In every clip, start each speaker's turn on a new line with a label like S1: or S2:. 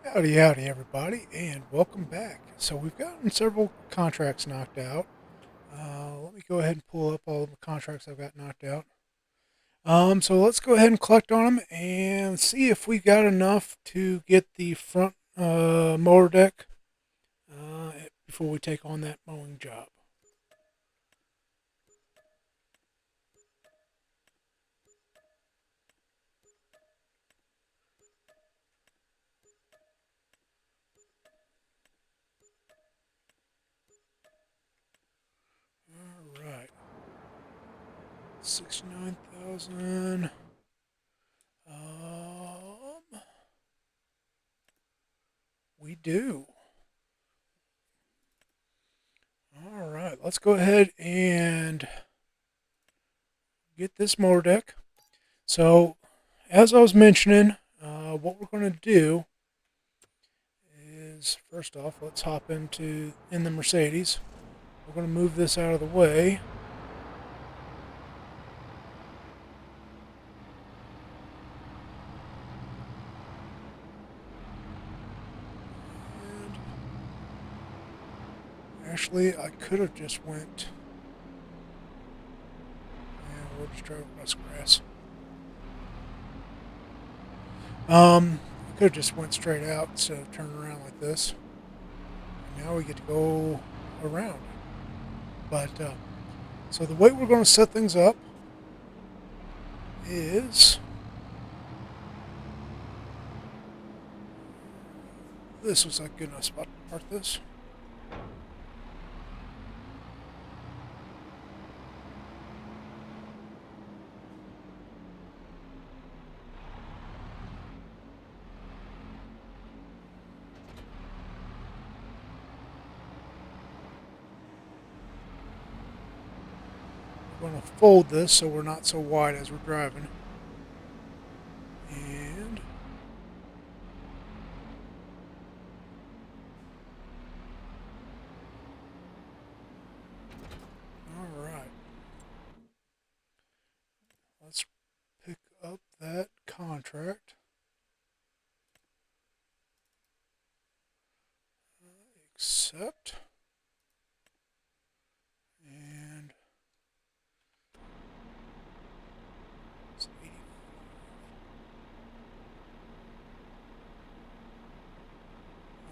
S1: Howdy, howdy, everybody, and welcome back. So we've gotten several contracts knocked out. Let me go ahead and pull up all the contracts I've got knocked out. So let's go ahead and collect on them and see if we got enough to get the front mower deck before we take on that mowing job. All right, 69,000. We do. All right, let's go ahead and get this mower deck. So, as I was mentioning, what we're going to do is first off, let's hop in the Mercedes. We're going to move this out of the way. And actually, I could have just went. And we'll just drive across grass. I could have just went straight out instead of turning around like this. And now we get to go around. But so the way we're going to set things up is this was a good enough spot to park this. We're going to fold this so we're not so wide as we're driving. And all right, let's pick up that contract. Accept. And it's 80.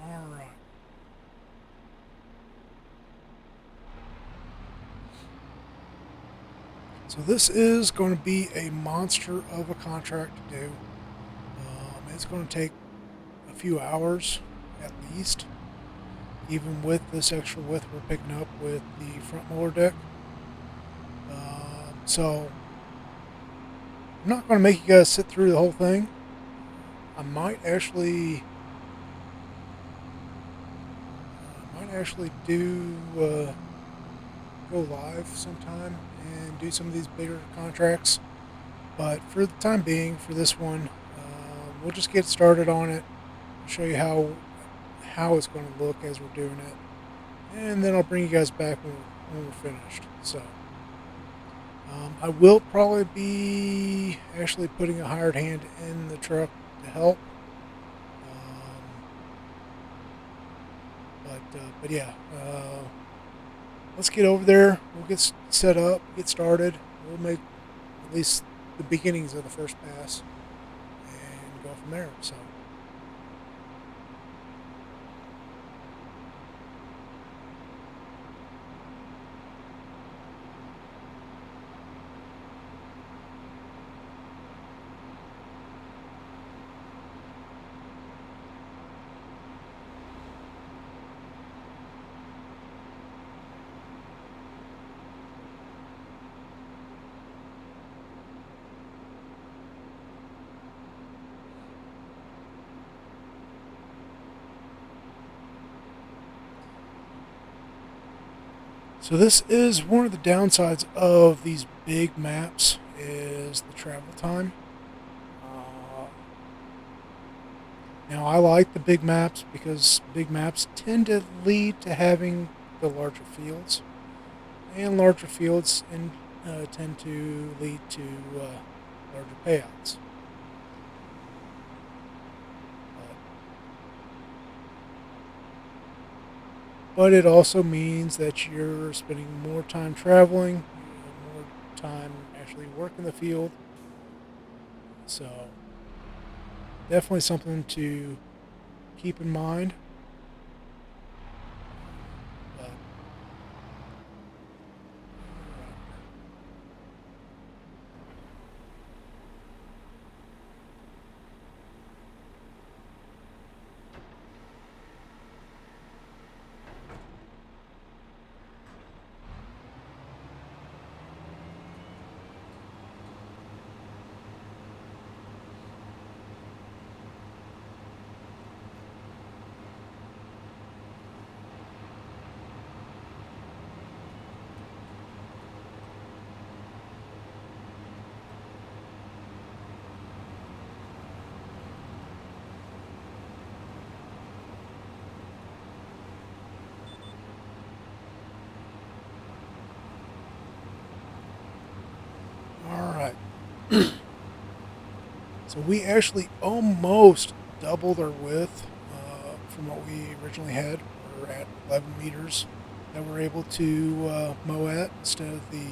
S1: All right. So this is going to be a monster of a contract to do. It's going to take a few hours at least, even with this extra width we're picking up with the front mower deck. So I'm not going to make you guys sit through the whole thing. I might actually do go live sometime and do some of these bigger contracts. But for the time being, for this one, we'll just get started on it. Show you how it's going to look as we're doing it, and then I'll bring you guys back when we're finished. So I will probably be actually putting a hired hand in the truck to help. But yeah, let's get over there. We'll get set up, get started. We'll make at least the beginnings of the first pass and go from there. So. So this is one of the downsides of these big maps is the travel time. Uh, Now I like the big maps because big maps tend to lead to having the larger fields, and larger fields tend to lead to larger payouts. but it also means that you're spending more time traveling, more time actually working the field. So definitely something to keep in mind. But all right, so we actually almost doubled our width from what we originally had. We're at 11 meters that we're able to mow at instead of the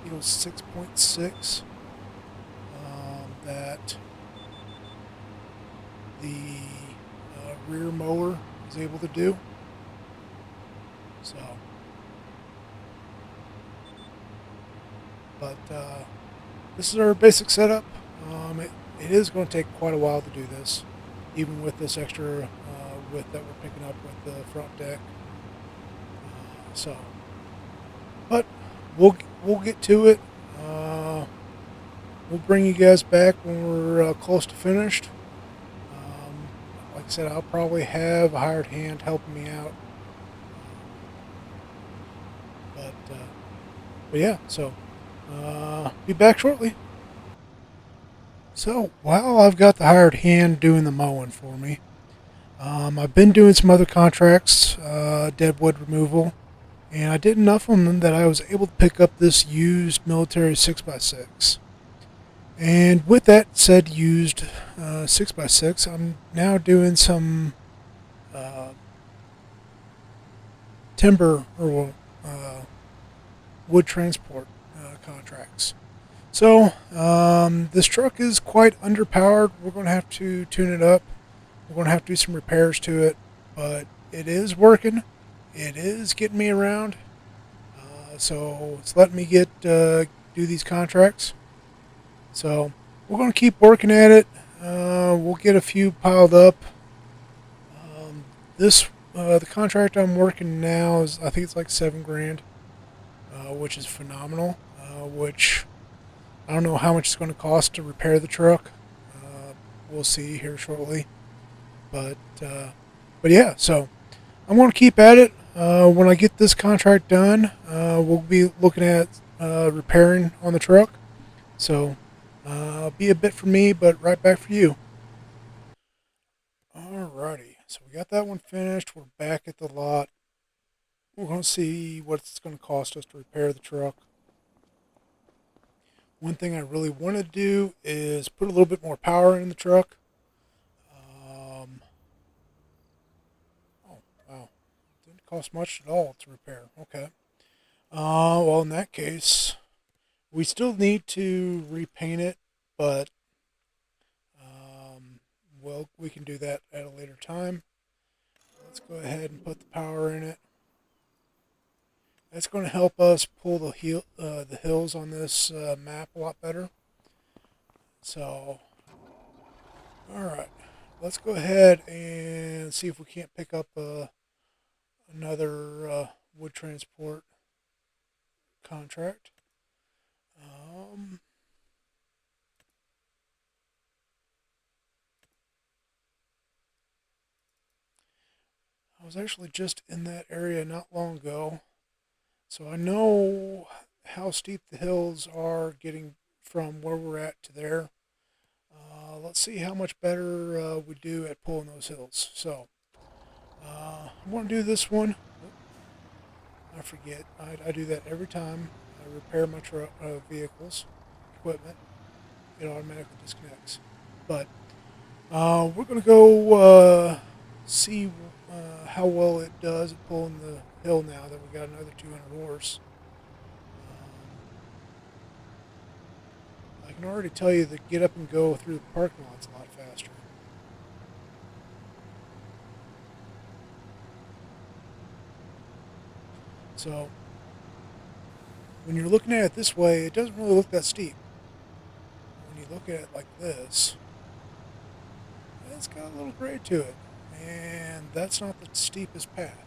S1: 6.6 that the rear mower is able to do. So, but this is our basic setup. It is going to take quite a while to do this, even with this extra width that we're picking up with the front deck. So, but we'll get to it. Uh, we'll bring you guys back when we're close to finished. Um, like I said, I'll probably have a hired hand helping me out. But yeah, so be back shortly. So while I've got the hired hand doing the mowing for me, I've been doing some other contracts, deadwood removal, and I did enough of them that I was able to pick up this used military 6x6. And with that said used 6x6, I'm now doing some uh, timber or wood transport contracts. So this truck is quite underpowered. We're going to have to tune it up. We're going to have to do some repairs to it, but it is working. It is getting me around. So it's letting me do these contracts. So we're going to keep working at it. We'll get a few piled up. This the contract I'm working now is, I think it's like 7 grand, which is phenomenal. Which I don't know how much it's going to cost to repair the truck. We'll see here shortly. But but yeah, so I'm going to keep at it. When I get this contract done, we'll be looking at repairing on the truck. So be a bit for me, but right back for you. Alrighty, so we got that one finished. We're back at the lot. We're going to see what it's going to cost us to repair the truck. One thing I really want to do is put a little bit more power in the truck. Um, oh, wow. Didn't cost much at all to repair. Okay. Well, in that case, we still need to repaint it, but well, we can do that at a later time. Let's go ahead and put the power in it. That's going to help us pull the hills on this map a lot better. So, all right, let's go ahead and see if we can't pick up another wood transport contract. Um, I was actually just in that area not long ago, so I know how steep the hills are getting from where we're at to there. Let's see how much better we do at pulling those hills. So I'm going to do this one. I forget. I do that every time I repair my vehicles, equipment. It automatically disconnects. But we're going to go see how well it does at pulling the hill now that we got another 200 horse. I can already tell you that get up and go through the parking lot's a lot faster. So when you're looking at it this way, it doesn't really look that steep. When you look at it like this, it's got a little grade to it, and that's not the steepest path.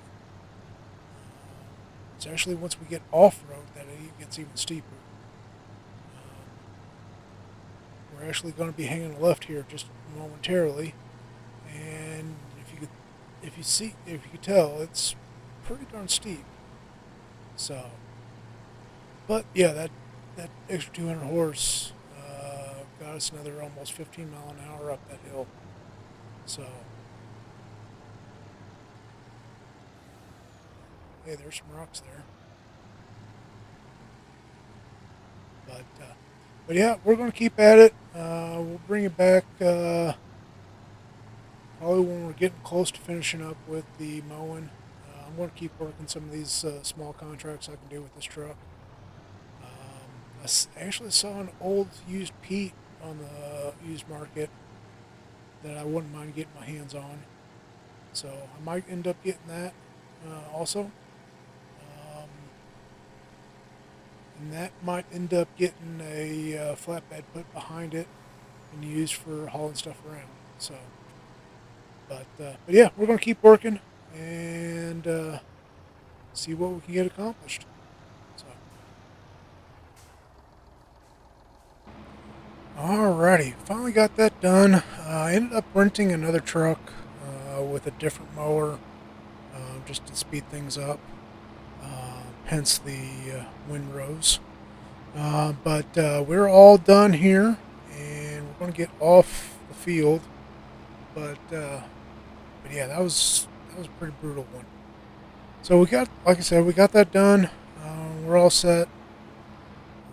S1: It's actually once we get off-road that it gets even steeper. We're actually going to be hanging a left here just momentarily, and if you could tell, it's pretty darn steep. So, but yeah, that extra 200 horse got us another almost 15 mile an hour up that hill. So, hey, there's some rocks there. But yeah, we're going to keep at it. We'll bring it back probably when we're getting close to finishing up with the mowing. I'm going to keep working some of these small contracts I can do with this truck. I actually saw an old used Pete on the used market that I wouldn't mind getting my hands on. So I might end up getting that also. And that might end up getting a flatbed put behind it and used for hauling stuff around. So, but yeah, we're going to keep working and see what we can get accomplished. So, alrighty, finally got that done. I ended up renting another truck with a different mower just to speed things up. Hence the windrows. But we're all done here, and we're going to get off the field. But yeah, that was a pretty brutal one. So we got, like I said, we got that done. We're all set.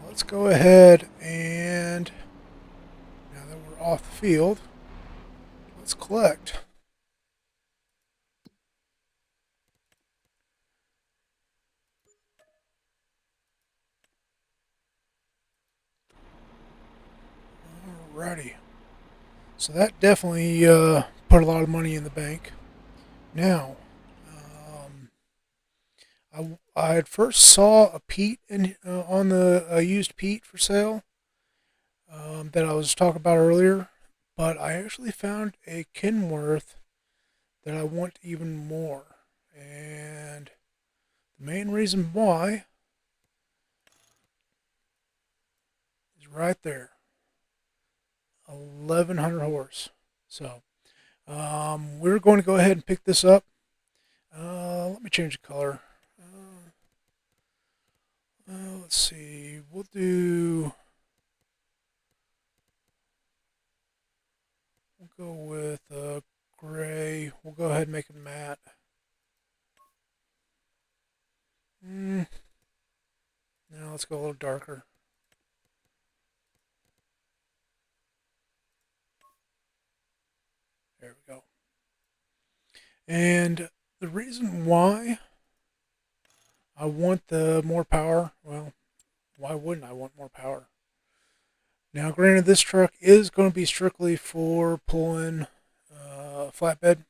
S1: Let's go ahead and now that we're off the field, let's collect. Alrighty. So that definitely put a lot of money in the bank. Now, I had first saw a Pete on the used Pete for sale that I was talking about earlier, but I actually found a Kenworth that I want even more. And the main reason why is right there, 1100 horse. So we're going to go ahead and pick this up. Let me change the color. Let's see. We'll go with gray. We'll go ahead and make it matte. Now let's go a little darker. There we go. And the reason why I want the more power, well, why wouldn't I want more power? Now, granted, this truck is going to be strictly for pulling flatbed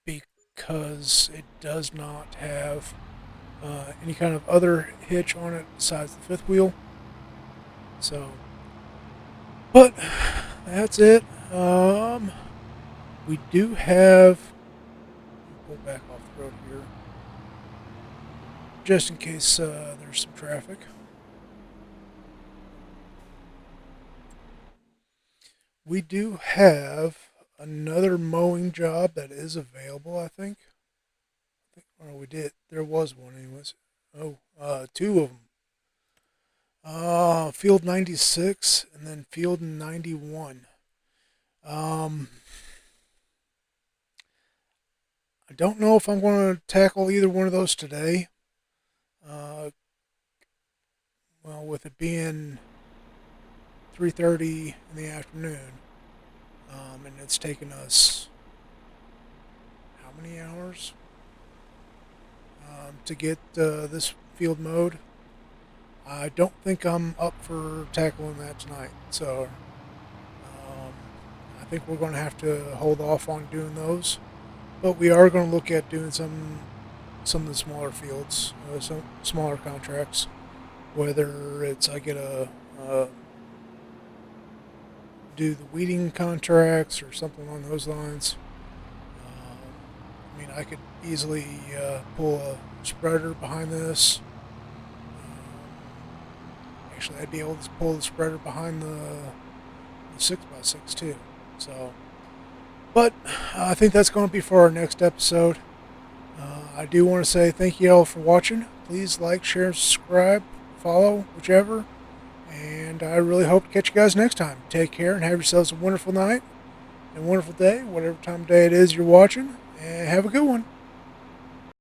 S1: because it does not have any kind of other hitch on it besides the fifth wheel. So, but that's it. We do have, pull back off the road here, just in case there's some traffic. We do have another mowing job that is available, I think. Or we did. There was one, anyways. Oh, two of them. Field 96 and then Field 91. I don't know if I'm going to tackle either one of those today. Well, with it being 3:30 in the afternoon, and it's taken us many hours to get this field mowed. I don't think I'm up for tackling that tonight, so um, I think we're going to have to hold off on doing those. But we are going to look at doing some of the smaller fields, some smaller contracts. Whether it's I get a do the weeding contracts or something along those lines. I mean, I could easily pull a spreader behind this. Actually, I'd be able to pull the spreader behind the 6x6 too. So, but I think that's going to be for our next episode. I do want to say thank you all for watching. Please like, share, subscribe, follow, whichever. And I really hope to catch you guys next time. Take care and have yourselves a wonderful night and a wonderful day, whatever time of day it is you're watching. And have a good one.